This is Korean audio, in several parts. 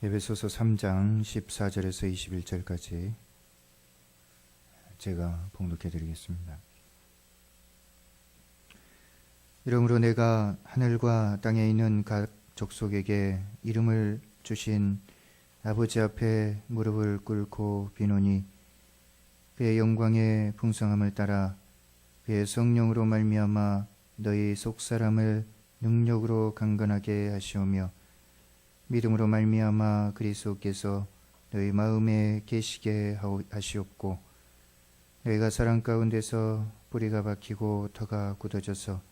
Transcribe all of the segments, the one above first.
에베소서 3장 14절에서 21절까지 제가 봉독해 드리겠습니다. 이러므로 내가 하늘과 땅에 있는 각 족속에게 이름을 주신 아버지 앞에 무릎을 꿇고 비노니 그의 영광의 풍성함을 따라 그의 성령으로 말미암아 너희 속사람을 능력으로 강건하게 하시오며 믿음으로 말미암아 그리스도께서 너희 마음에 계시게 하시옵고 너희가 사랑 가운데서 뿌리가 박히고 터가 굳어져서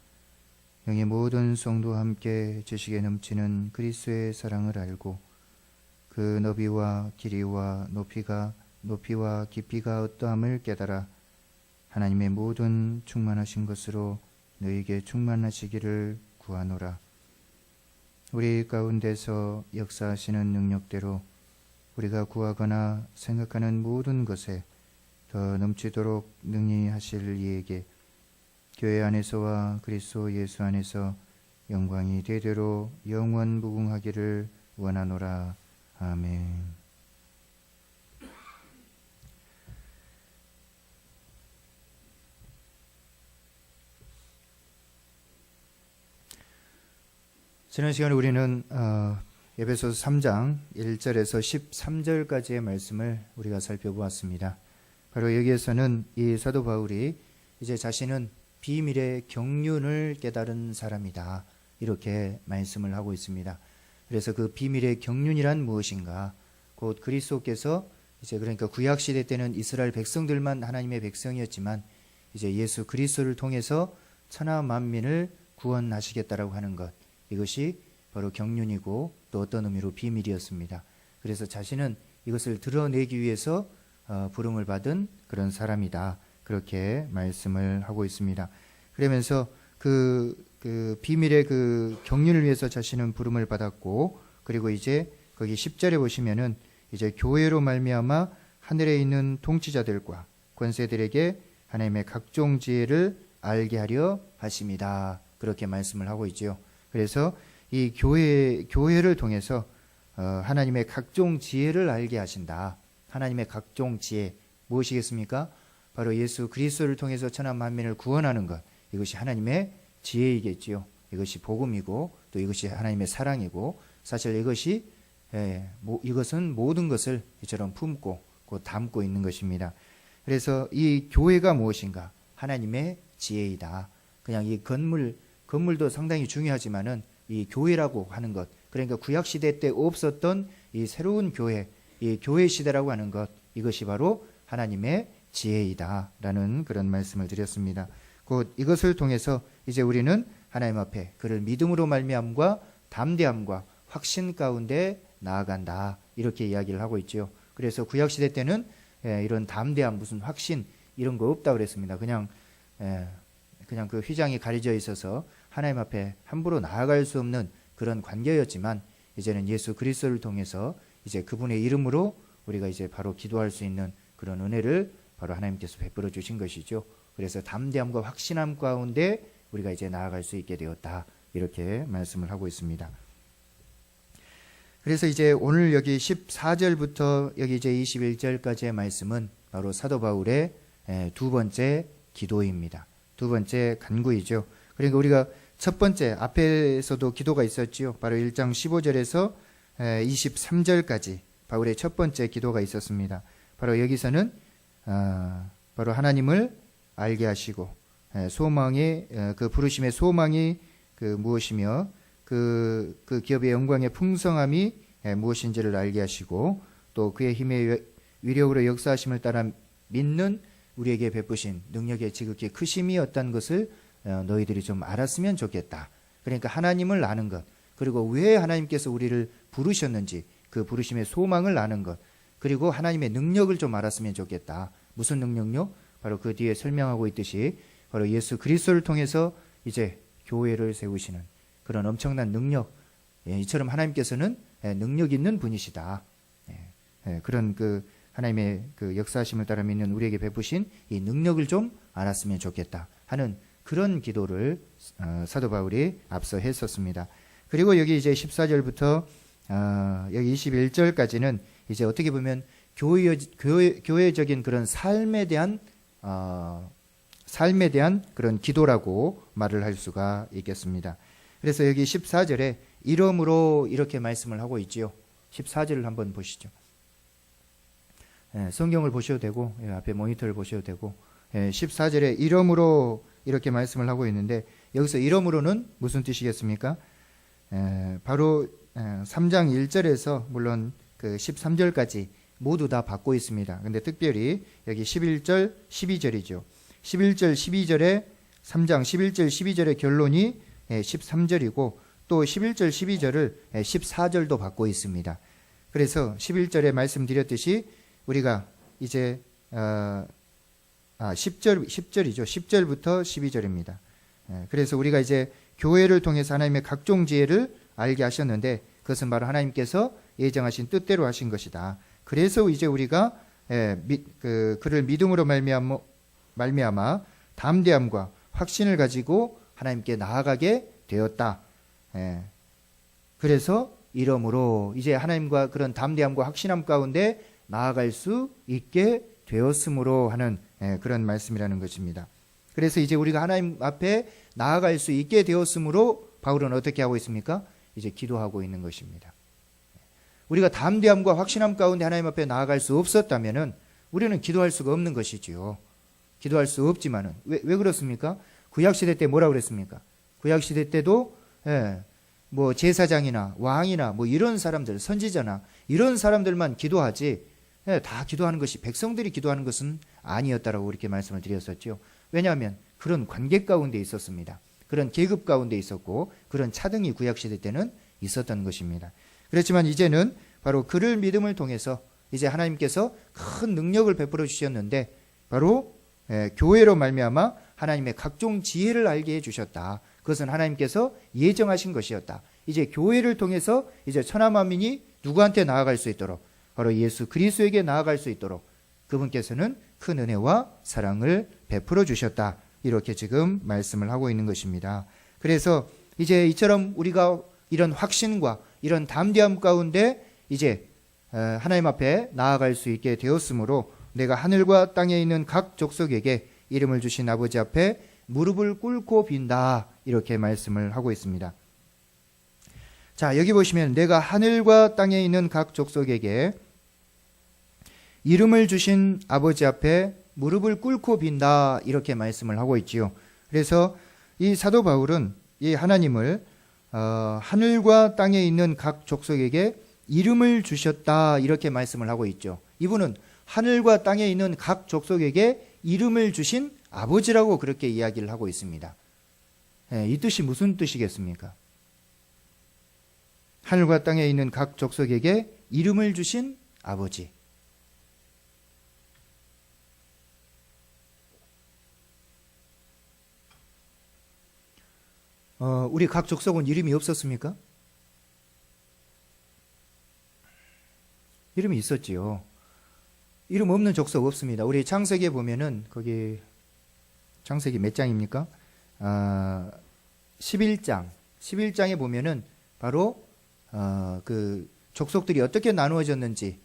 영의 모든 성도와 함께 지식에 넘치는 그리스도의 사랑을 알고 그 너비와 길이와 높이와 깊이가 어떠함을 깨달아 하나님의 모든 충만하신 것으로 너희에게 충만하시기를 구하노라. 우리 가운데서 역사하시는 능력대로 우리가 구하거나 생각하는 모든 것에 더 넘치도록 능히 하실 이에게 교회 안에서와 그리스도 예수 안에서 영광이 대대로 영원 무궁하기를 원하노라. 아멘. 지난 시간에 우리는 에베소서 3장 1절에서 13절까지의 말씀을 우리가 살펴보았습니다. 바로 여기에서는 이 사도 바울이 이제 자신은 비밀의 경륜을 깨달은 사람이다, 이렇게 말씀을 하고 있습니다. 그래서 그 비밀의 경륜이란 무엇인가? 곧 그리스도께서 이제 그러니까 구약 시대 때는 이스라엘 백성들만 하나님의 백성이었지만 이제 예수 그리스도를 통해서 천하 만민을 구원하시겠다라고 하는 것, 이것이 바로 경륜이고 또 어떤 의미로 비밀이었습니다. 그래서 자신은 이것을 드러내기 위해서 부름을 받은 그런 사람이다, 그렇게 말씀을 하고 있습니다. 그러면서 그 비밀의 그 경륜을 위해서 자신은 부름을 받았고, 그리고 이제 거기 10절에 보시면은 이제 교회로 말미암아 하늘에 있는 통치자들과 권세들에게 하나님의 각종 지혜를 알게 하려 하심이다, 그렇게 말씀을 하고 있죠. 그래서 이 교회를 통해서 하나님의 각종 지혜를 알게 하신다. 하나님의 각종 지혜 무엇이겠습니까? 바로 예수 그리스도를 통해서 천하 만민을 구원하는 것, 이것이 하나님의 지혜이겠지요. 이것이 복음이고 또 이것이 하나님의 사랑이고, 사실 이것은 모든 것을 이처럼 품고 곧 담고 있는 것입니다. 그래서 이 교회가 무엇인가? 하나님의 지혜이다. 그냥 이 건물도 상당히 중요하지만은 이 교회라고 하는 것, 그러니까 구약 시대 때 없었던 이 새로운 교회, 이 교회 시대라고 하는 것, 이것이 바로 하나님의 지혜이다라는 그런 말씀을 드렸습니다. 곧 이것을 통해서 이제 우리는 하나님 앞에 그를 믿음으로 말미암과 담대함과 확신 가운데 나아간다, 이렇게 이야기를 하고 있죠. 그래서 구약 시대 때는 이런 담대함, 무슨 확신 이런 거 없다 그랬습니다. 그냥 그 휘장이 가려져 있어서 하나님 앞에 함부로 나아갈 수 없는 그런 관계였지만, 이제는 예수 그리스도를 통해서 이제 그분의 이름으로 우리가 이제 바로 기도할 수 있는 그런 은혜를 바로 하나님께서 베풀어 주신 것이죠. 그래서 담대함과 확신함 가운데 우리가 이제 나아갈 수 있게 되었다, 이렇게 말씀을 하고 있습니다. 그래서 이제 오늘 여기 14절부터 여기 이제 21절까지의 말씀은 바로 사도 바울의 두 번째 기도입니다. 두 번째 간구이죠. 그러니까 우리가 첫 번째 앞에서도 기도가 있었지요. 바로 1장 15절에서 23절까지 바울의 첫 번째 기도가 있었습니다. 바로 여기서는 바로 하나님을 알게 하시고 소망이 그 부르심의 소망이 무엇이며 그 기업의 영광의 풍성함이 무엇인지를 알게 하시고, 또 그의 힘의 위력으로 역사하심을 따라 믿는 우리에게 베푸신 능력의 지극히 크심이 어떤 것을 너희들이 좀 알았으면 좋겠다. 그러니까 하나님을 아는 것, 그리고 왜 하나님께서 우리를 부르셨는지 그 부르심의 소망을 아는 것, 그리고 하나님의 능력을 좀 알았으면 좋겠다. 무슨 능력요? 바로 그 뒤에 설명하고 있듯이 바로 예수 그리스도를 통해서 이제 교회를 세우시는 그런 엄청난 능력, 이처럼 하나님께서는 능력 있는 분이시다. 그런 하나님의 역사하심을 따라 믿는 우리에게 베푸신 이 능력을 좀 알았으면 좋겠다 하는 그런 기도를 사도 바울이 앞서 했었습니다. 그리고 여기 이제 14절부터 여기 21절까지는 이제 어떻게 보면 교회적인 그런 삶에 대한 그런 기도라고 말을 할 수가 있겠습니다. 그래서 여기 14절에 이러므로 이렇게 말씀을 하고 있지요. 14절을 한번 보시죠. 성경을 보셔도 되고 앞에 모니터를 보셔도 되고 14절에 이러므로 이렇게 말씀을 하고 있는데 여기서 이러므로는 무슨 뜻이겠습니까? 바로 3장 1절에서 물론 그 13절까지 모두 다 받고 있습니다. 근데 특별히 여기 11절, 12절이죠. 11절, 12절에 3장 11절, 12절의 결론이 13절이고 또 11절, 12절을 14절도 받고 있습니다. 그래서 11절에 말씀드렸듯이 우리가 이제 10절이죠. 10절부터 12절입니다. 그래서 우리가 이제 교회를 통해서 하나님의 각종 지혜를 알게 하셨는데 그것은 바로 하나님께서 예정하신 뜻대로 하신 것이다. 그래서 이제 우리가 그를 믿음으로 말미암아 담대함과 확신을 가지고 하나님께 나아가게 되었다. 그래서 이러므로 이제 하나님과 그런 담대함과 확신함 가운데 나아갈 수 있게 되었으므로 하는 그런 말씀이라는 것입니다. 그래서 이제 우리가 하나님 앞에 나아갈 수 있게 되었으므로 바울은 어떻게 하고 있습니까? 이제 기도하고 있는 것입니다. 우리가 담대함과 확신함 가운데 하나님 앞에 나아갈 수 없었다면은 우리는 기도할 수가 없는 것이지요. 기도할 수 없지만은 왜 그렇습니까? 구약시대 때 뭐라고 그랬습니까? 구약시대 때도 뭐 제사장이나 왕이나 뭐 이런 사람들, 선지자나 이런 사람들만 기도하지 다 기도하는 것이 백성들이 기도하는 것은 아니었다라고 이렇게 말씀을 드렸었죠. 왜냐하면 그런 관계 가운데 있었습니다. 그런 계급 가운데 있었고 그런 차등이 구약시대 때는 있었던 것입니다. 그렇지만 이제는 바로 그를 믿음을 통해서 이제 하나님께서 큰 능력을 베풀어 주셨는데 바로 교회로 말미암아 하나님의 각종 지혜를 알게 해주셨다. 그것은 하나님께서 예정하신 것이었다. 이제 교회를 통해서 이제 천하 만민이 누구한테 나아갈 수 있도록 바로 예수 그리스도에게 나아갈 수 있도록 그분께서는 큰 은혜와 사랑을 베풀어 주셨다. 이렇게 지금 말씀을 하고 있는 것입니다. 그래서 이제 이처럼 우리가 이런 확신과 이런 담대함 가운데 이제 하나님 앞에 나아갈 수 있게 되었으므로 내가 하늘과 땅에 있는 각 족속에게 이름을 주신 아버지 앞에 무릎을 꿇고 빈다. 이렇게 말씀을 하고 있습니다. 자, 여기 보시면 내가 하늘과 땅에 있는 각 족속에게 이름을 주신 아버지 앞에 무릎을 꿇고 빈다. 이렇게 말씀을 하고 있지요. 그래서 이 사도 바울은 이 하나님을 하늘과 땅에 있는 각 족속에게 이름을 주셨다. 이렇게 말씀을 하고 있죠. 이분은 하늘과 땅에 있는 각 족속에게 이름을 주신 아버지라고 그렇게 이야기를 하고 있습니다. 이 뜻이 무슨 뜻이겠습니까? 하늘과 땅에 있는 각 족속에게 이름을 주신 아버지. 우리 각 족속은 이름이 없었습니까? 이름이 있었지요. 이름 없는 족속 없습니다. 우리 창세기에 보면은 거기 창세기 몇 장입니까? 11장에 보면은 바로 그 족속들이 어떻게 나누어졌는지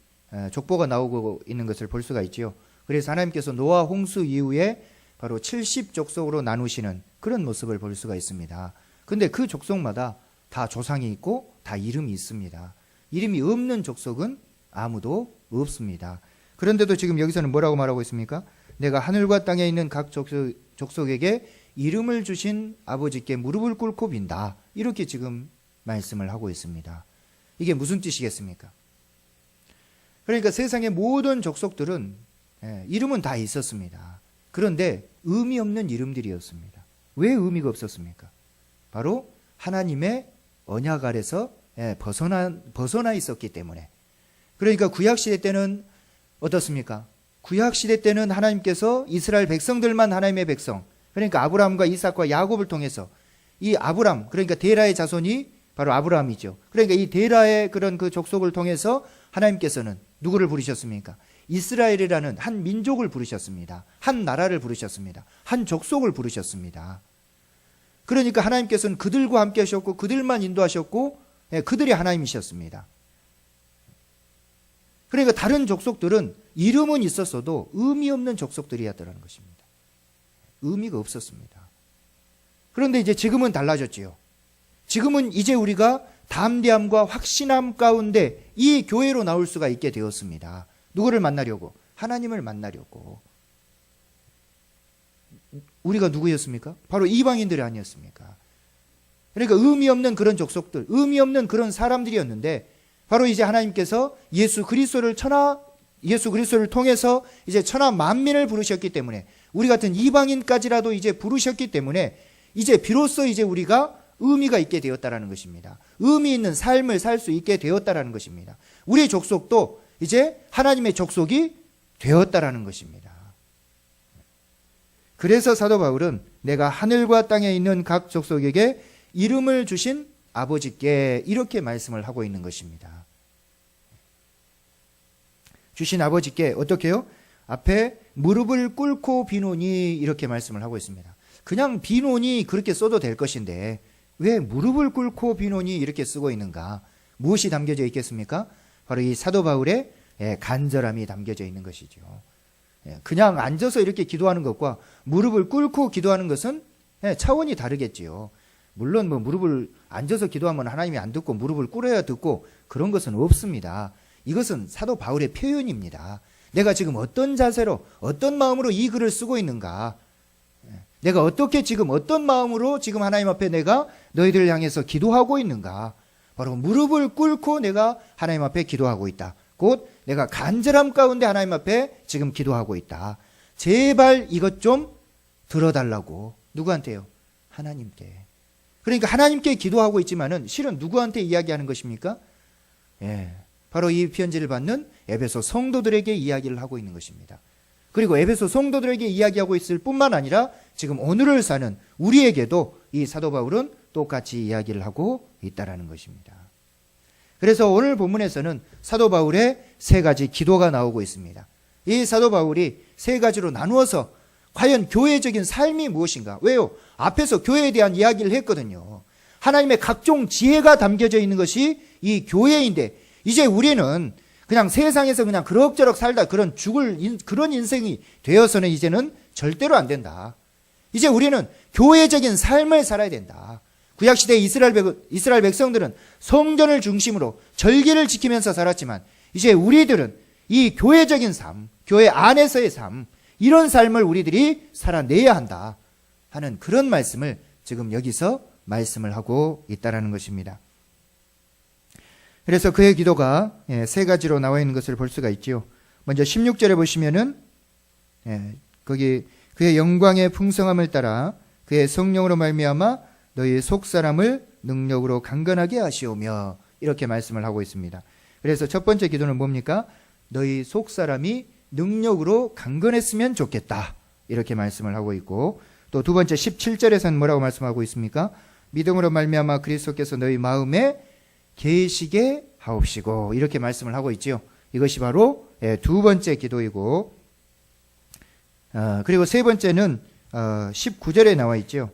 족보가 나오고 있는 것을 볼 수가 있지요. 그래서 하나님께서 노아 홍수 이후에 바로 70족속으로 나누시는 그런 모습을 볼 수가 있습니다. 근데 그 족속마다 다 조상이 있고 다 이름이 있습니다. 이름이 없는 족속은 아무도 없습니다. 그런데도 지금 여기서는 뭐라고 말하고 있습니까? 내가 하늘과 땅에 있는 각 족속에게 이름을 주신 아버지께 무릎을 꿇고 빈다. 이렇게 지금 말씀을 하고 있습니다. 이게 무슨 뜻이겠습니까? 그러니까 세상의 모든 족속들은 이름은 다 있었습니다. 그런데 의미 없는 이름들이었습니다. 왜 의미가 없었습니까? 바로 하나님의 언약 아래서 벗어나 있었기 때문에. 그러니까 구약시대 때는 어떻습니까? 구약시대 때는 하나님께서 이스라엘 백성들만 하나님의 백성, 그러니까 아브라함과 이삭과 야곱을 통해서 이 아브람, 그러니까 데라의 자손이 바로 아브라함이죠. 그러니까 이 데라의 그런 그 족속을 통해서 하나님께서는 누구를 부르셨습니까? 이스라엘이라는 한 민족을 부르셨습니다. 한 나라를 부르셨습니다. 한 족속을 부르셨습니다. 그러니까 하나님께서는 그들과 함께 하셨고 그들만 인도하셨고 그들이 하나님이셨습니다. 그러니까 다른 족속들은 이름은 있었어도 의미 없는 족속들이었다는 것입니다. 의미가 없었습니다. 그런데 이제 지금은 달라졌지요. 지금은 이제 우리가 담대함과 확신함 가운데 이 교회로 나올 수가 있게 되었습니다. 누구를 만나려고? 하나님을 만나려고. 우리가 누구였습니까? 바로 이방인들이 아니었습니까? 그러니까 의미 없는 그런 족속들, 의미 없는 그런 사람들이었는데 바로 이제 하나님께서 예수 그리스도를 통해서 이제 천하 만민을 부르셨기 때문에, 우리 같은 이방인까지라도 이제 부르셨기 때문에 이제 비로소 이제 우리가 의미가 있게 되었다라는 것입니다. 의미 있는 삶을 살 수 있게 되었다라는 것입니다. 우리의 족속도 이제 하나님의 족속이 되었다라는 것입니다. 그래서 사도 바울은 내가 하늘과 땅에 있는 각 족속에게 이름을 주신 아버지께 이렇게 말씀을 하고 있는 것입니다. 주신 아버지께 어떻게 해요? 앞에 무릎을 꿇고 비노니 이렇게 말씀을 하고 있습니다. 그냥 비노니 그렇게 써도 될 것인데 왜 무릎을 꿇고 비노니 이렇게 쓰고 있는가? 무엇이 담겨져 있겠습니까? 바로 이 사도 바울의 간절함이 담겨져 있는 것이죠. 그냥 앉아서 이렇게 기도하는 것과 무릎을 꿇고 기도하는 것은 차원이 다르겠지요. 물론 뭐 무릎을 앉아서 기도하면 하나님이 안 듣고 무릎을 꿇어야 듣고 그런 것은 없습니다. 이것은 사도 바울의 표현입니다. 내가 지금 어떤 자세로 어떤 마음으로 이 글을 쓰고 있는가, 내가 어떻게 지금 어떤 마음으로 지금 하나님 앞에 내가 너희들을 향해서 기도하고 있는가, 바로 무릎을 꿇고 내가 하나님 앞에 기도하고 있다. 곧 내가 간절함 가운데 하나님 앞에 지금 기도하고 있다. 제발 이것 좀 들어달라고. 누구한테요? 하나님께. 그러니까 하나님께 기도하고 있지만은 실은 누구한테 이야기하는 것입니까? 바로 이 편지를 받는 에베소 성도들에게 이야기를 하고 있는 것입니다. 그리고 에베소 성도들에게 이야기하고 있을 뿐만 아니라 지금 오늘을 사는 우리에게도 이 사도 바울은 똑같이 이야기를 하고 있다라는 것입니다. 그래서 오늘 본문에서는 사도 바울의 세 가지 기도가 나오고 있습니다. 이 사도 바울이 세 가지로 나누어서 과연 교회적인 삶이 무엇인가? 왜요? 앞에서 교회에 대한 이야기를 했거든요. 하나님의 각종 지혜가 담겨져 있는 것이 이 교회인데 이제 우리는 그냥 세상에서 그냥 그럭저럭 살다 그런 그런 인생이 되어서는 이제는 절대로 안 된다. 이제 우리는 교회적인 삶을 살아야 된다. 구약시대 이스라엘 백성들은 성전을 중심으로 절기를 지키면서 살았지만 이제 우리들은 이 교회적인 삶, 교회 안에서의 삶, 이런 삶을 우리들이 살아내야 한다 하는 그런 말씀을 지금 여기서 말씀을 하고 있다는 것입니다. 그래서 그의 기도가 세 가지로 나와 있는 것을 볼 수가 있죠. 먼저 16절에 보시면은 거기 그의 영광의 풍성함을 따라 그의 성령으로 말미암아 너희 속사람을 능력으로 강건하게 하시오며 이렇게 말씀을 하고 있습니다. 그래서 첫 번째 기도는 뭡니까? 너희 속사람이 능력으로 강건했으면 좋겠다 이렇게 말씀을 하고 있고, 또 두 번째 17절에서는 뭐라고 말씀하고 있습니까? 믿음으로 말미암아 그리스도께서 너희 마음에 계시게 하옵시고 이렇게 말씀을 하고 있죠. 이것이 바로 두 번째 기도이고, 그리고 세 번째는 19절에 나와 있죠.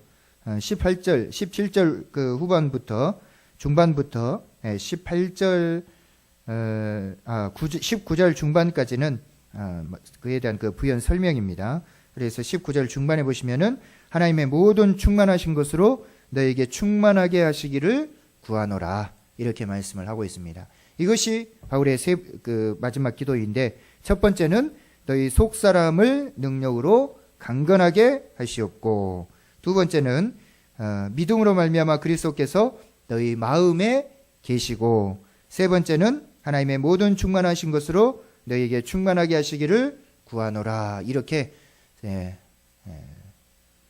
18절, 17절 그 후반부터 중반부터 19절 중반까지는 그에 대한 그 부연 설명입니다. 그래서 19절 중반에 보시면은 하나님의 모든 충만하신 것으로 너에게 충만하게 하시기를 구하노라 이렇게 말씀을 하고 있습니다. 이것이 바울의 마지막 기도인데, 첫 번째는 너희 속사람을 능력으로 강건하게 하시옵고, 두 번째는 믿음으로 말미암아 그리스도께서 너희 마음에 계시고, 세 번째는 하나님의 모든 충만하신 것으로 너희에게 충만하게 하시기를 구하노라 이렇게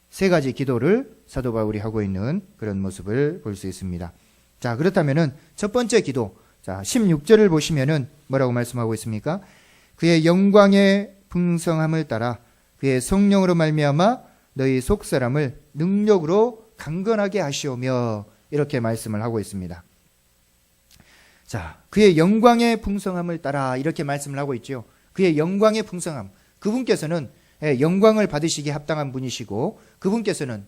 세 가지 기도를 사도 바울이 하고 있는 그런 모습을 볼 수 있습니다. 자, 그렇다면은 첫 번째 기도, 자 16절을 보시면은 뭐라고 말씀하고 있습니까? 그의 영광의 풍성함을 따라 그의 성령으로 말미암아 너희 속사람을 능력으로 강건하게 하시오며 이렇게 말씀을 하고 있습니다. 자, 그의 영광의 풍성함을 따라 이렇게 말씀을 하고 있죠. 그의 영광의 풍성함, 그분께서는 영광을 받으시기에 합당한 분이시고, 그분께서는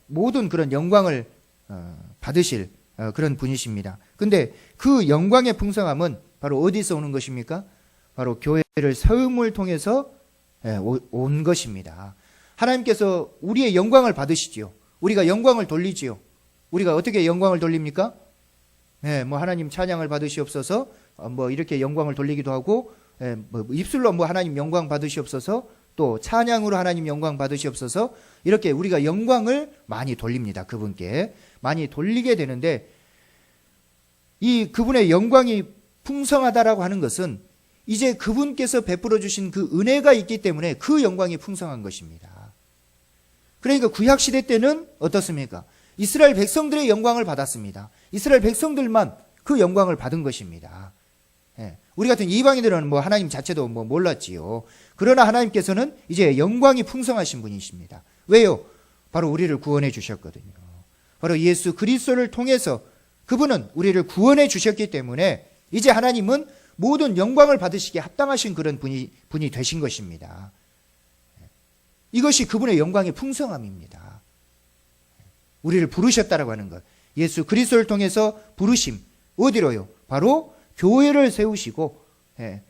모든 그런 영광을 받으실 그런 분이십니다. 근데 그 영광의 풍성함은 바로 어디서 오는 것입니까? 바로 교회를 세움을 통해서 온 것입니다. 하나님께서 우리의 영광을 받으시지요. 우리가 영광을 돌리지요. 우리가 어떻게 영광을 돌립니까? 뭐 하나님 찬양을 받으시옵소서, 뭐 이렇게 영광을 돌리기도 하고, 뭐 입술로 뭐 하나님 영광 받으시옵소서, 또 찬양으로 하나님 영광 받으시옵소서, 이렇게 우리가 영광을 많이 돌립니다. 그분께 많이 돌리게 되는데, 이 그분의 영광이 풍성하다라고 하는 것은 이제 그분께서 베풀어 주신 그 은혜가 있기 때문에 그 영광이 풍성한 것입니다. 그러니까 구약 시대 때는 어떻습니까? 이스라엘 백성들의 영광을 받았습니다. 이스라엘 백성들만 그 영광을 받은 것입니다. 우리 같은 이방인들은 뭐 하나님 자체도 뭐 몰랐지요. 그러나 하나님께서는 이제 영광이 풍성하신 분이십니다. 왜요? 바로 우리를 구원해 주셨거든요. 바로 예수 그리스도를 통해서 그분은 우리를 구원해 주셨기 때문에 이제 하나님은 모든 영광을 받으시기에 합당하신 그런 분이 되신 것입니다. 이것이 그분의 영광의 풍성함입니다. 우리를 부르셨다라고 하는 것. 예수 그리스도를 통해서 부르심. 어디로요? 바로 교회를 세우시고,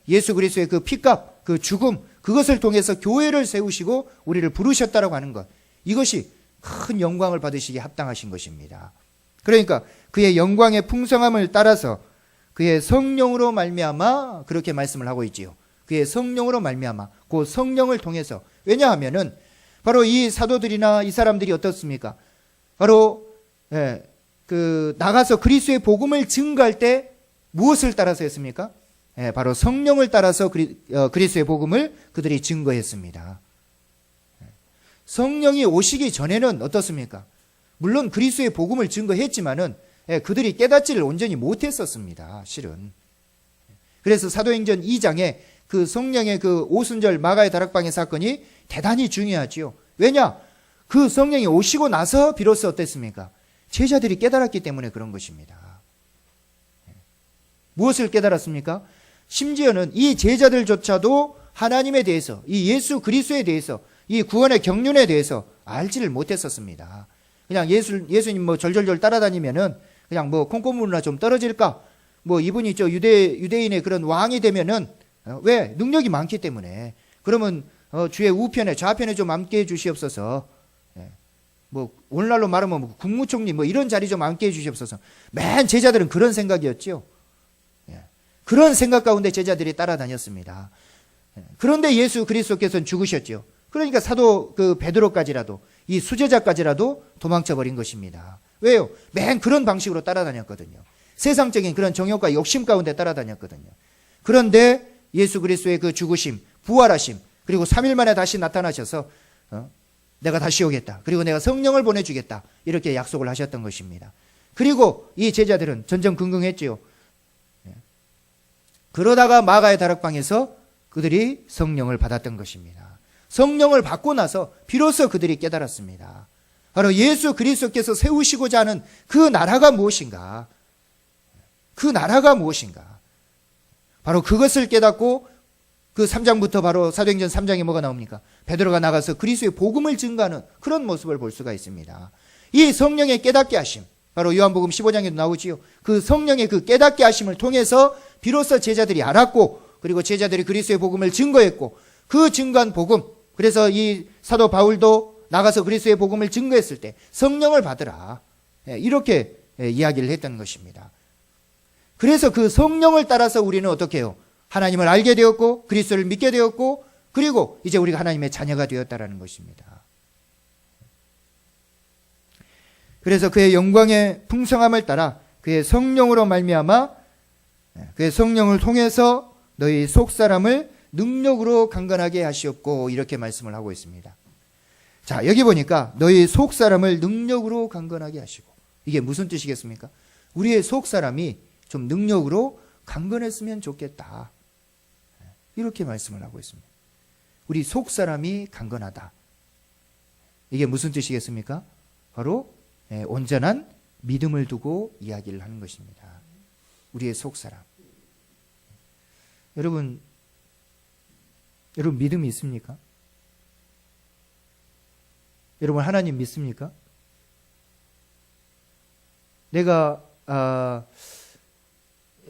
예수 그리스도의 그 피값, 그 죽음, 그것을 통해서 교회를 세우시고 우리를 부르셨다라고 하는 것. 이것이 큰 영광을 받으시기에 합당하신 것입니다. 그러니까 그의 영광의 풍성함을 따라서 그의 성령으로 말미암아 그렇게 말씀을 하고 있지요. 그의 성령으로 말미암아 그 성령을 통해서. 왜냐하면은 바로 이 사도들이나 이 사람들이 어떻습니까? 바로 나가서 그리스도의 복음을 증거할 때 무엇을 따라서 했습니까? 바로 성령을 따라서 그리스도의 복음을 그들이 증거했습니다. 성령이 오시기 전에는 어떻습니까? 물론 그리스도의 복음을 증거했지만은 그들이 깨닫지를 온전히 못했었습니다. 실은. 그래서 사도행전 2장에 그 성령의 그 오순절 마가의 다락방의 사건이 대단히 중요하지요. 왜냐? 그 성령이 오시고 나서 비로소 어땠습니까? 제자들이 깨달았기 때문에 그런 것입니다. 무엇을 깨달았습니까? 심지어는 이 제자들조차도 하나님에 대해서, 이 예수 그리스도에 대해서, 이 구원의 경륜에 대해서 알지를 못했었습니다. 그냥 예수님 뭐 절절절 따라다니면은 그냥 뭐 콩고물이나 좀 떨어질까? 뭐 이분이 유대인의 그런 왕이 되면은 왜? 능력이 많기 때문에. 그러면 주의 우편에 좌편에 좀 앉게 해 주시옵소서. 뭐 오늘날로 말하면 뭐 국무총리 뭐 이런 자리 좀 앉게 해 주시옵소서. 맨 제자들은 그런 생각이었지요. 그런 생각 가운데 제자들이 따라다녔습니다. 그런데 예수 그리스도께서는 죽으셨죠. 그러니까 사도 그 베드로까지라도 이 수제자까지라도 도망쳐 버린 것입니다. 왜요? 맨 그런 방식으로 따라다녔거든요. 세상적인 그런 정욕과 욕심 가운데 따라다녔거든요. 그런데 예수 그리스도의 그 죽으심, 부활하심, 그리고 3일 만에 다시 나타나셔서 내가 다시 오겠다. 그리고 내가 성령을 보내주겠다. 이렇게 약속을 하셨던 것입니다. 그리고 이 제자들은 전전긍긍했지요. 그러다가 마가의 다락방에서 그들이 성령을 받았던 것입니다. 성령을 받고 나서 비로소 그들이 깨달았습니다. 바로 예수 그리스도께서 세우시고자 하는 그 나라가 무엇인가? 그 나라가 무엇인가? 바로 그것을 깨닫고 그 3장부터 바로 사도행전 3장에 뭐가 나옵니까? 베드로가 나가서 그리스도의 복음을 증거하는 그런 모습을 볼 수가 있습니다. 이 성령의 깨닫게 하심, 바로 요한복음 15장에도 나오지요. 그 성령의 그 깨닫게 하심을 통해서 비로소 제자들이 알았고, 그리고 제자들이 그리스도의 복음을 증거했고, 그 증거한 복음, 그래서 이 사도 바울도 나가서 그리스도의 복음을 증거했을 때 성령을 받으라, 이렇게 이야기를 했던 것입니다. 그래서 그 성령을 따라서 우리는 어떻게 해요? 하나님을 알게 되었고 그리스도를 믿게 되었고, 그리고 이제 우리가 하나님의 자녀가 되었다라는 것입니다. 그래서 그의 영광의 풍성함을 따라 그의 성령으로 말미암아 그의 성령을 통해서 너희 속사람을 능력으로 강건하게 하시옵고, 이렇게 말씀을 하고 있습니다. 자, 여기 보니까 너희 속사람을 능력으로 강건하게 하시고, 이게 무슨 뜻이겠습니까? 우리의 속사람이 좀 능력으로 강건했으면 좋겠다, 이렇게 말씀을 하고 있습니다. 우리 속사람이 강건하다. 이게 무슨 뜻이겠습니까? 바로 온전한 믿음을 두고 이야기를 하는 것입니다. 우리의 속사람. 여러분 믿음이 있습니까? 여러분 하나님 믿습니까? 내가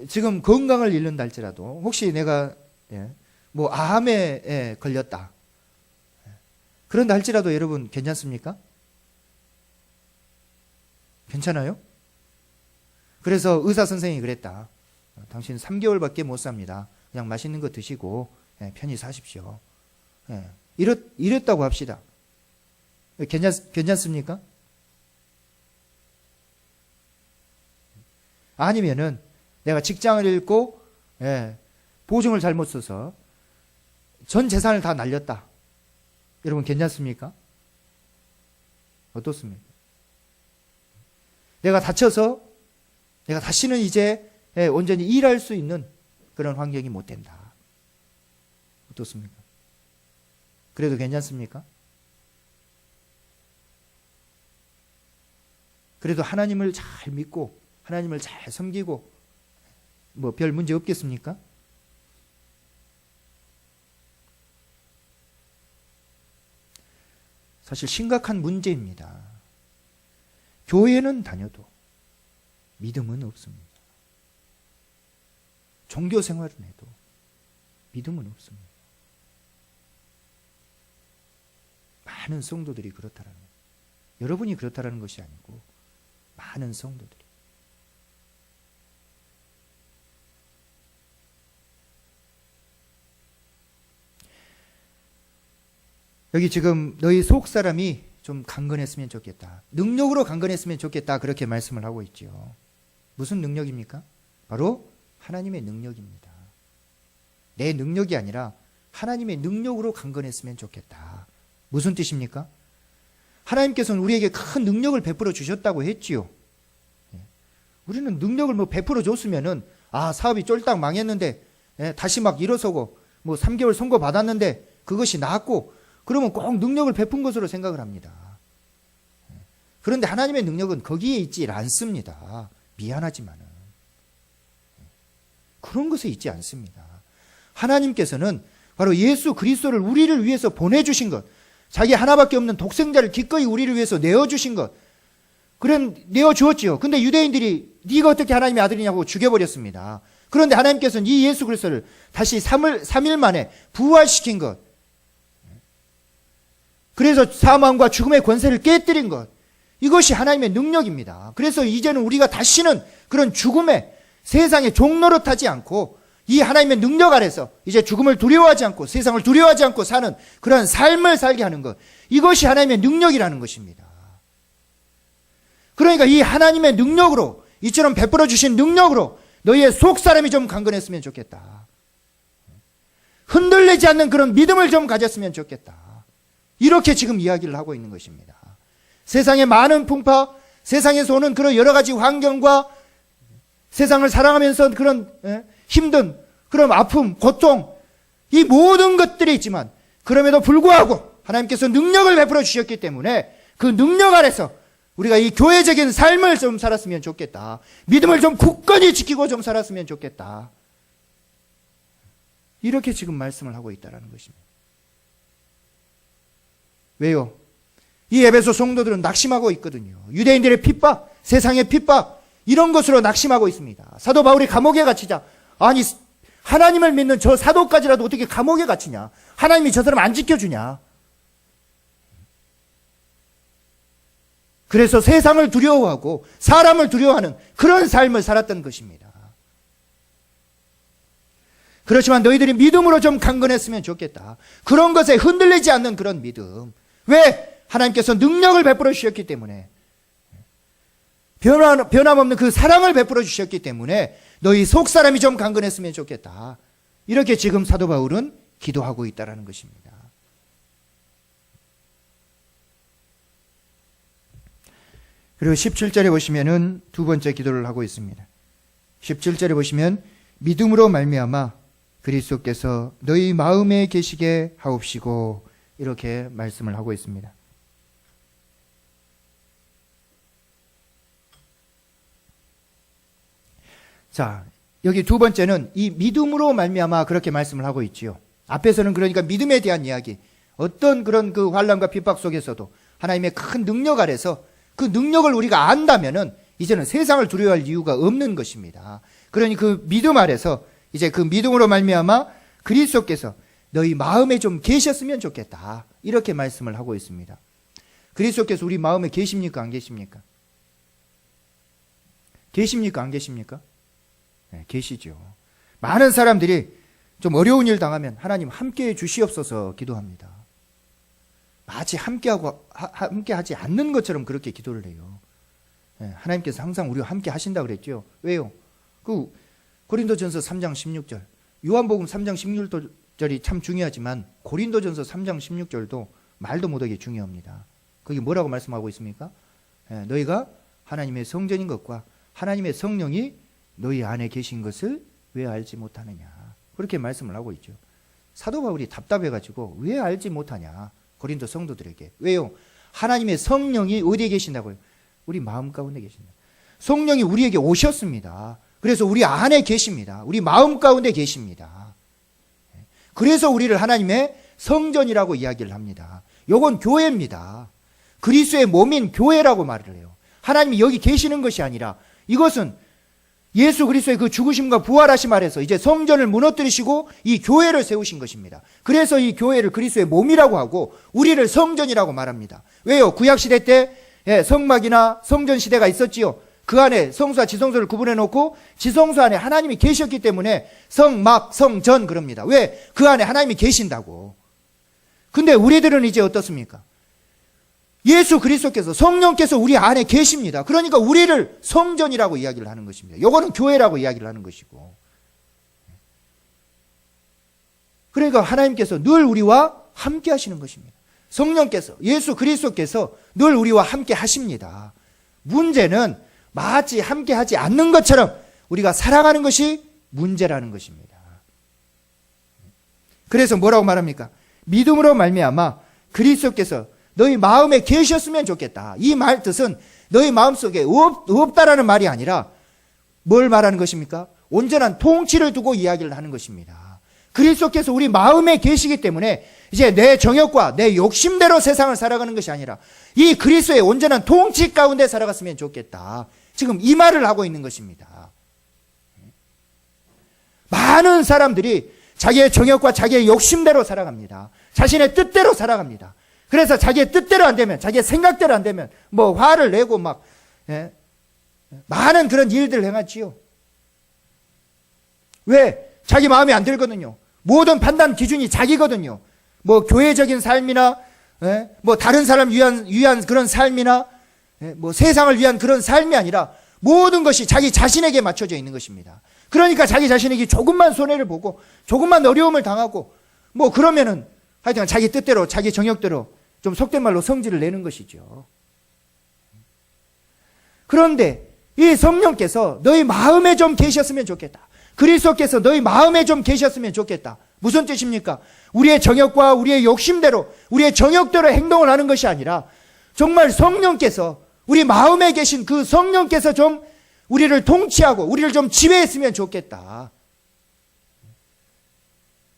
지금 건강을 잃는다 할지라도 혹시 내가 뭐 암에 걸렸다 그런다 할지라도 여러분 괜찮습니까? 괜찮아요? 그래서 의사 선생님이 그랬다. 당신 3개월밖에 못 삽니다. 그냥 맛있는 거 드시고 편히 사십시오. 이랬다고 합시다. 괜찮습니까? 아니면은 내가 직장을 잃고 보증을 잘못 써서 전 재산을 다 날렸다. 여러분 괜찮습니까? 어떻습니까? 내가 다쳐서 내가 다시는 이제 온전히 일할 수 있는 그런 환경이 못 된다. 어떻습니까? 그래도 괜찮습니까? 그래도 하나님을 잘 믿고 하나님을 잘 섬기고 뭐 별 문제 없겠습니까? 사실 심각한 문제입니다. 교회는 다녀도 믿음은 없습니다. 종교 생활은 해도 믿음은 없습니다. 많은 성도들이 그렇다라는 거예요. 여러분이 그렇다라는 것이 아니고 많은 성도들이. 여기 지금 너희 속 사람이 좀 강건했으면 좋겠다. 능력으로 강건했으면 좋겠다. 그렇게 말씀을 하고 있죠. 무슨 능력입니까? 바로 하나님의 능력입니다. 내 능력이 아니라 하나님의 능력으로 강건했으면 좋겠다. 무슨 뜻입니까? 하나님께서는 우리에게 큰 능력을 베풀어 주셨다고 했지요. 우리는 능력을 뭐 베풀어 줬으면은 사업이 쫄딱 망했는데 다시 막 일어서고 뭐 3개월 선고 받았는데 그것이 나았고 그러면 꼭 능력을 베푼 것으로 생각을 합니다. 그런데 하나님의 능력은 거기에 있지 않습니다. 미안하지만은 그런 것에 있지 않습니다. 하나님께서는 바로 예수 그리스도를 우리를 위해서 보내주신 것, 자기 하나밖에 없는 독생자를 기꺼이 우리를 위해서 내어주신 것, 그런 내어주었지요. 근데 유대인들이 네가 어떻게 하나님의 아들이냐고 죽여버렸습니다. 그런데 하나님께서는 이 예수 그리스도를 다시 3일 만에 부활시킨 것, 그래서 사망과 죽음의 권세를 깨뜨린 것, 이것이 하나님의 능력입니다. 그래서 이제는 우리가 다시는 그런 죽음의 세상의 종노릇하지 않고 이 하나님의 능력 아래서 이제 죽음을 두려워하지 않고 세상을 두려워하지 않고 사는 그런 삶을 살게 하는 것, 이것이 하나님의 능력이라는 것입니다. 그러니까 이 하나님의 능력으로, 이처럼 베풀어 주신 능력으로 너희의 속 사람이 좀 강건했으면 좋겠다. 흔들리지 않는 그런 믿음을 좀 가졌으면 좋겠다. 이렇게 지금 이야기를 하고 있는 것입니다. 세상의 많은 풍파, 세상에서 오는 그런 여러 가지 환경과 세상을 살아가면서 그런 힘든 그런 아픔, 고통, 이 모든 것들이 있지만 그럼에도 불구하고 하나님께서 능력을 베풀어 주셨기 때문에 그 능력 아래서 우리가 이 교회적인 삶을 좀 살았으면 좋겠다. 믿음을 좀 굳건히 지키고 좀 살았으면 좋겠다. 이렇게 지금 말씀을 하고 있다는 것입니다. 왜요? 이 에베소 성도들은 낙심하고 있거든요. 유대인들의 핍박, 세상의 핍박, 이런 것으로 낙심하고 있습니다. 사도 바울이 감옥에 갇히자, 아니 하나님을 믿는 저 사도까지라도 어떻게 감옥에 갇히냐? 하나님이 저 사람 안 지켜주냐? 그래서 세상을 두려워하고 사람을 두려워하는 그런 삶을 살았던 것입니다. 그렇지만 너희들이 믿음으로 좀 강건했으면 좋겠다. 그런 것에 흔들리지 않는 그런 믿음. 왜? 하나님께서 능력을 베풀어 주셨기 때문에, 변함없는 그 사랑을 베풀어 주셨기 때문에 너희 속 사람이 좀 강건했으면 좋겠다. 이렇게 지금 사도 바울은 기도하고 있다는 것입니다. 그리고 17절에 보시면은 두 번째 기도를 하고 있습니다. 17절에 보시면 믿음으로 말미암아 그리스도께서 너희 마음에 계시게 하옵시고, 이렇게 말씀을 하고 있습니다. 자, 여기 두 번째는 이 믿음으로 말미암아 그렇게 말씀을 하고 있지요. 앞에서는 그러니까 믿음에 대한 이야기, 어떤 그런 그 환난과 핍박 속에서도 하나님의 큰 능력 아래서 그 능력을 우리가 안다면은 이제는 세상을 두려워할 이유가 없는 것입니다. 그러니 그 믿음 아래서 이제 그 믿음으로 말미암아 그리스도께서 너희 마음에 좀 계셨으면 좋겠다. 이렇게 말씀을 하고 있습니다. 그리스도께서 우리 마음에 계십니까? 안 계십니까? 계십니까? 안 계십니까? 네, 계시죠. 많은 사람들이 좀 어려운 일 당하면 하나님 함께해 주시옵소서 기도합니다. 마치 함께하지 않는 것처럼 그렇게 기도를 해요. 네, 하나님께서 항상 우리와 함께 하신다 그랬죠. 왜요? 그 고린도전서 3장 16절, 요한복음 3장 16절이 참 중요하지만 고린도전서 3장 16절도 말도 못하게 중요합니다. 거기 뭐라고 말씀하고 있습니까? 네, 너희가 하나님의 성전인 것과 하나님의 성령이 너희 안에 계신 것을 왜 알지 못하느냐. 그렇게 말씀을 하고 있죠. 사도 바울이 답답해가지고 왜 알지 못하냐. 고린도 성도들에게. 왜요? 하나님의 성령이 어디에 계신다고요? 우리 마음 가운데 계신다. 성령이 우리에게 오셨습니다. 그래서 우리 안에 계십니다. 우리 마음 가운데 계십니다. 그래서 우리를 하나님의 성전이라고 이야기를 합니다. 요건 교회입니다. 그리스도의 몸인 교회라고 말을 해요. 하나님이 여기 계시는 것이 아니라 이것은 예수 그리스도의 그 죽으심과 부활하심 아래서 이제 성전을 무너뜨리시고 이 교회를 세우신 것입니다. 그래서 이 교회를 그리스도의 몸이라고 하고 우리를 성전이라고 말합니다. 왜요? 구약시대 때 성막이나 성전 시대가 있었지요. 그 안에 성수와 지성소를 구분해 놓고 지성소 안에 하나님이 계셨기 때문에 성막, 성전 그럽니다. 왜? 그 안에 하나님이 계신다고. 근데 우리들은 이제 어떻습니까? 예수 그리스도께서 성령께서 우리 안에 계십니다. 그러니까 우리를 성전이라고 이야기를 하는 것입니다. 요거는 교회라고 이야기를 하는 것이고. 그러니까 하나님께서 늘 우리와 함께 하시는 것입니다. 성령께서, 예수 그리스도께서 늘 우리와 함께 하십니다. 문제는 마치 함께 하지 않는 것처럼 우리가 살아가는 것이 문제라는 것입니다. 그래서 뭐라고 말합니까? 믿음으로 말미암아 그리스도께서 너희 마음에 계셨으면 좋겠다. 이 말 뜻은 너희 마음속에 없다라는 말이 아니라 뭘 말하는 것입니까? 온전한 통치를 두고 이야기를 하는 것입니다. 그리스도께서 우리 마음에 계시기 때문에 이제 내 정욕과 내 욕심대로 세상을 살아가는 것이 아니라 이 그리스도의 온전한 통치 가운데 살아갔으면 좋겠다. 지금 이 말을 하고 있는 것입니다. 많은 사람들이 자기의 정욕과 자기의 욕심대로 살아갑니다. 자신의 뜻대로 살아갑니다. 그래서 자기의 뜻대로 안 되면, 자기의 생각대로 안 되면, 뭐 화를 내고 막, 많은 그런 일들을 행하지요. 왜? 자기 마음에 안 들거든요. 모든 판단 기준이 자기거든요. 뭐 교회적인 삶이나, 뭐 다른 사람 위한 그런 삶이나, 뭐 세상을 위한 그런 삶이 아니라 모든 것이 자기 자신에게 맞춰져 있는 것입니다. 그러니까 자기 자신에게 조금만 손해를 보고, 조금만 어려움을 당하고, 뭐 그러면은 하여튼 자기 뜻대로, 자기 정욕대로 좀 속된 말로 성질을 내는 것이죠. 그런데 이 성령께서 너희 마음에 좀 계셨으면 좋겠다. 그리스도께서 너희 마음에 좀 계셨으면 좋겠다. 무슨 뜻입니까? 우리의 정욕과 우리의 욕심대로, 우리의 정욕대로 행동을 하는 것이 아니라 정말 성령께서, 우리 마음에 계신 그 성령께서 좀 우리를 통치하고 우리를 좀 지배했으면 좋겠다.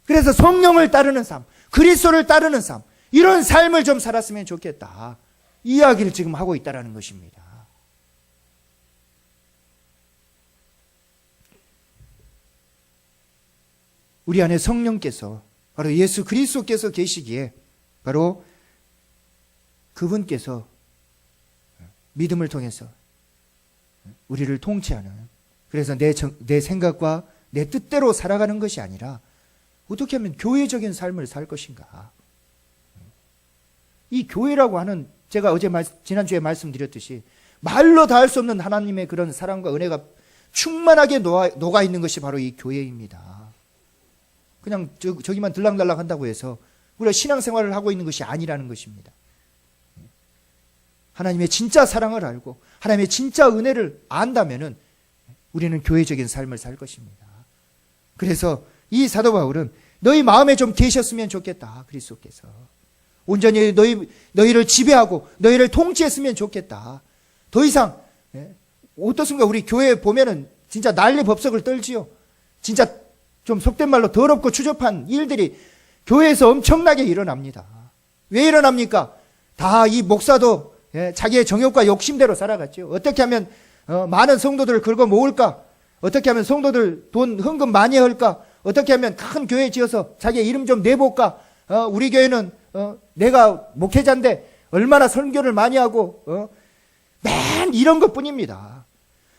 그래서 성령을 따르는 삶, 그리스도를 따르는 삶, 이런 삶을 좀 살았으면 좋겠다. 이 이야기를 지금 하고 있다는 것입니다. 우리 안에 성령께서, 바로 예수 그리스도께서 계시기에 바로 그분께서 믿음을 통해서 우리를 통치하는, 그래서 내 생각과 내 뜻대로 살아가는 것이 아니라 어떻게 하면 교회적인 삶을 살 것인가. 이 교회라고 하는, 제가 지난주에 말씀드렸듯이 말로 다 할 수 없는 하나님의 그런 사랑과 은혜가 충만하게 녹아 있는 것이 바로 이 교회입니다. 그냥 저기만 들락날락 한다고 해서 우리가 신앙생활을 하고 있는 것이 아니라는 것입니다. 하나님의 진짜 사랑을 알고 하나님의 진짜 은혜를 안다면은 우리는 교회적인 삶을 살 것입니다. 그래서 이 사도 바울은 너희 마음에 좀 계셨으면 좋겠다. 그리스도께서 온전히 너희를 지배하고 너희를 통치했으면 좋겠다. 더 이상 어떻습니까? 우리 교회 보면은 진짜 난리 법석을 떨지요. 진짜 좀 속된 말로 더럽고 추접한 일들이 교회에서 엄청나게 일어납니다. 왜 일어납니까? 다 이 목사도 자기의 정욕과 욕심대로 살아갔죠. 어떻게 하면 많은 성도들을 긁어 모을까? 어떻게 하면 성도들 돈 헌금 많이 할까? 어떻게 하면 큰 교회 지어서 자기 이름 좀 내볼까? 우리 교회는 내가 목회자인데 얼마나 선교를 많이 하고 맨 이런 것뿐입니다.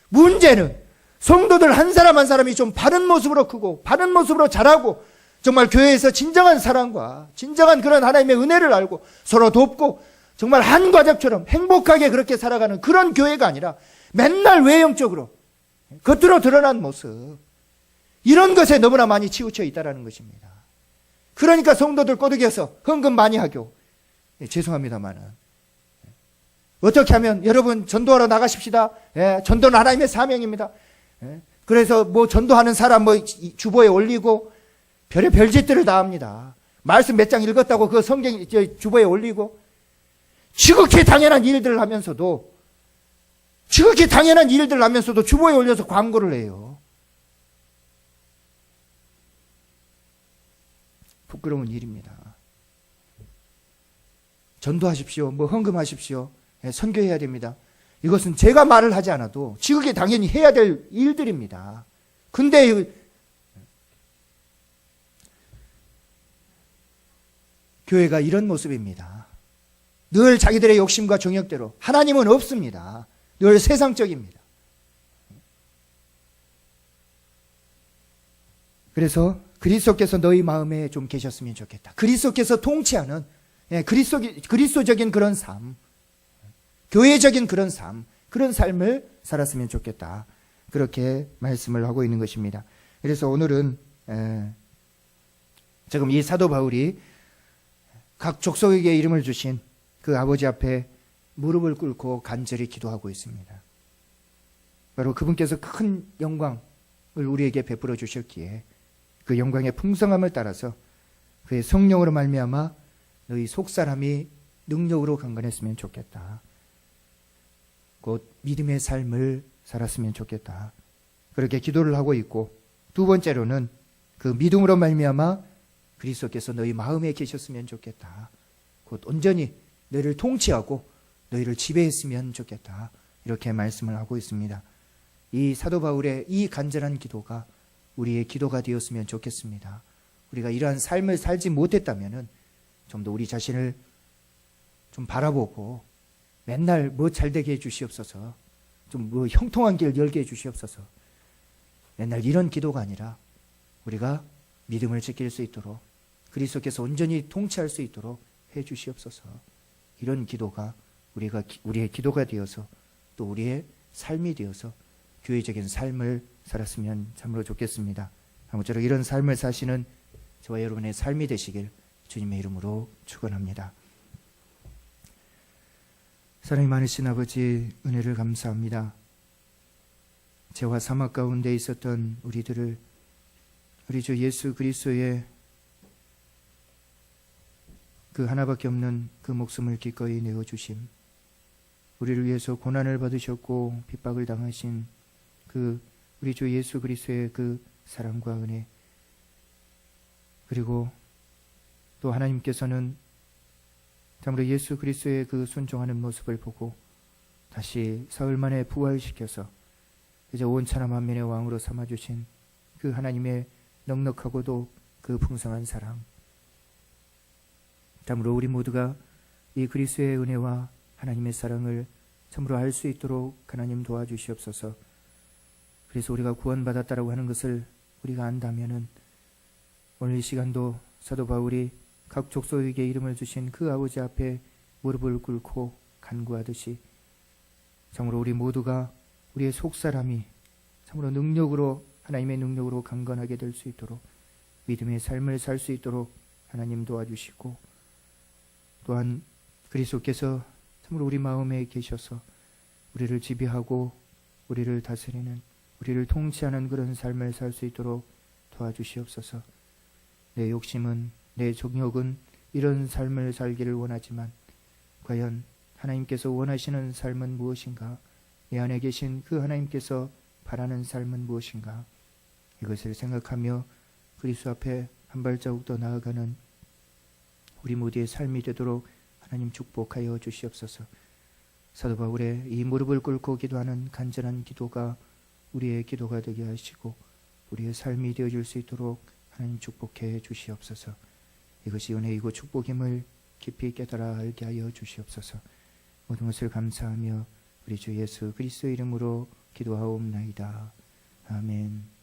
문제는 성도들 한 사람 한 사람이 좀 바른 모습으로 크고 바른 모습으로 자라고 정말 교회에서 진정한 사랑과 진정한 그런 하나님의 은혜를 알고 서로 돕고 정말 한 가족처럼 행복하게 그렇게 살아가는 그런 교회가 아니라 맨날 외형적으로 겉으로 드러난 모습, 이런 것에 너무나 많이 치우쳐 있다는 것입니다. 그러니까 성도들 꼬드겨서 헌금 많이 하고, 죄송합니다만은 어떻게 하면 여러분 전도하러 나가십시다. 전도는 하나님의 사명입니다. 그래서 뭐 전도하는 사람 뭐 주보에 올리고 별의 별짓들을 다 합니다. 말씀 몇 장 읽었다고 그 성경 주보에 올리고 지극히 당연한 일들을 하면서도 주보에 올려서 광고를 해요. 부끄러운 일입니다. 전도하십시오. 뭐 헌금하십시오. 선교해야 됩니다. 이것은 제가 말을 하지 않아도 지극히 당연히 해야 될 일들입니다. 근데 교회가 이런 모습입니다. 늘 자기들의 욕심과 정욕대로, 하나님은 없습니다. 늘 세상적입니다. 그래서 그리스도께서 너희 마음에 좀 계셨으면 좋겠다. 그리스도께서 통치하는 그리스도적인 그런 삶, 교회적인 그런 삶, 그런 삶을 살았으면 좋겠다. 그렇게 말씀을 하고 있는 것입니다. 그래서 오늘은 지금 이 사도 바울이 각 족속에게 이름을 주신 그 아버지 앞에 무릎을 꿇고 간절히 기도하고 있습니다. 바로 그분께서 큰 영광을 우리에게 베풀어 주셨기에 그 영광의 풍성함을 따라서 그의 성령으로 말미암아 너희 속사람이 능력으로 강건했으면 좋겠다. 곧 믿음의 삶을 살았으면 좋겠다. 그렇게 기도를 하고 있고, 두 번째로는 그 믿음으로 말미암아 그리스도께서 너희 마음에 계셨으면 좋겠다. 곧 온전히 너희를 통치하고 너희를 지배했으면 좋겠다. 이렇게 말씀을 하고 있습니다. 이 사도 바울의 이 간절한 기도가 우리의 기도가 되었으면 좋겠습니다. 우리가 이러한 삶을 살지 못했다면 좀 더 우리 자신을 좀 바라보고 맨날 뭐 잘되게 해주시옵소서, 좀 뭐 형통한 길 열게 해주시옵소서, 맨날 이런 기도가 아니라 우리가 믿음을 지킬 수 있도록 그리스도께서 온전히 통치할 수 있도록 해주시옵소서. 이런 기도가 우리의 기도가 되어서 또 우리의 삶이 되어서 교회적인 삶을 살았으면 참으로 좋겠습니다. 아무쪼록 이런 삶을 사시는 저와 여러분의 삶이 되시길 주님의 이름으로 축원합니다. 사랑이 많으신 아버지, 은혜를 감사합니다. 죄와 사막 가운데 있었던 우리들을 우리 주 예수 그리스도의 그 하나밖에 없는 그 목숨을 기꺼이 내어주심, 우리를 위해서 고난을 받으셨고 핍박을 당하신 그 우리 주 예수 그리스도의 그 사랑과 은혜, 그리고 또 하나님께서는 참으로 예수 그리스도의 그 순종하는 모습을 보고 다시 사흘 만에 부활시켜서 이제 온 천하 만민의 왕으로 삼아주신 그 하나님의 넉넉하고도 그 풍성한 사랑, 참으로 우리 모두가 이 그리스도의 은혜와 하나님의 사랑을 참으로 알 수 있도록 하나님 도와주시옵소서. 그래서 우리가 구원받았다라고 하는 것을 우리가 안다면은 오늘 이 시간도 사도 바울이 각 족속에게 이름을 주신 그 아버지 앞에 무릎을 꿇고 간구하듯이 참으로 우리 모두가 우리의 속사람이 참으로 능력으로, 하나님의 능력으로 강건하게 될 수 있도록 믿음의 삶을 살 수 있도록 하나님 도와주시고, 또한 그리스도께서 참으로 우리 마음에 계셔서 우리를 지배하고 우리를 다스리는, 우리를 통치하는 그런 삶을 살 수 있도록 도와주시옵소서. 내 욕심은, 내 정욕은 이런 삶을 살기를 원하지만 과연 하나님께서 원하시는 삶은 무엇인가? 내 안에 계신 그 하나님께서 바라는 삶은 무엇인가? 이것을 생각하며 그리스도 앞에 한 발자국 더 나아가는 우리 모두의 삶이 되도록 하나님 축복하여 주시옵소서. 사도 바울의 이 무릎을 꿇고 기도하는 간절한 기도가 우리의 기도가 되게 하시고 우리의 삶이 되어줄 수 있도록 하나님 축복해 주시옵소서. 이것이 은혜이고 축복임을 깊이 깨달아 알게 하여 주시옵소서. 모든 것을 감사하며 우리 주 예수 그리스도의 이름으로 기도하옵나이다. 아멘.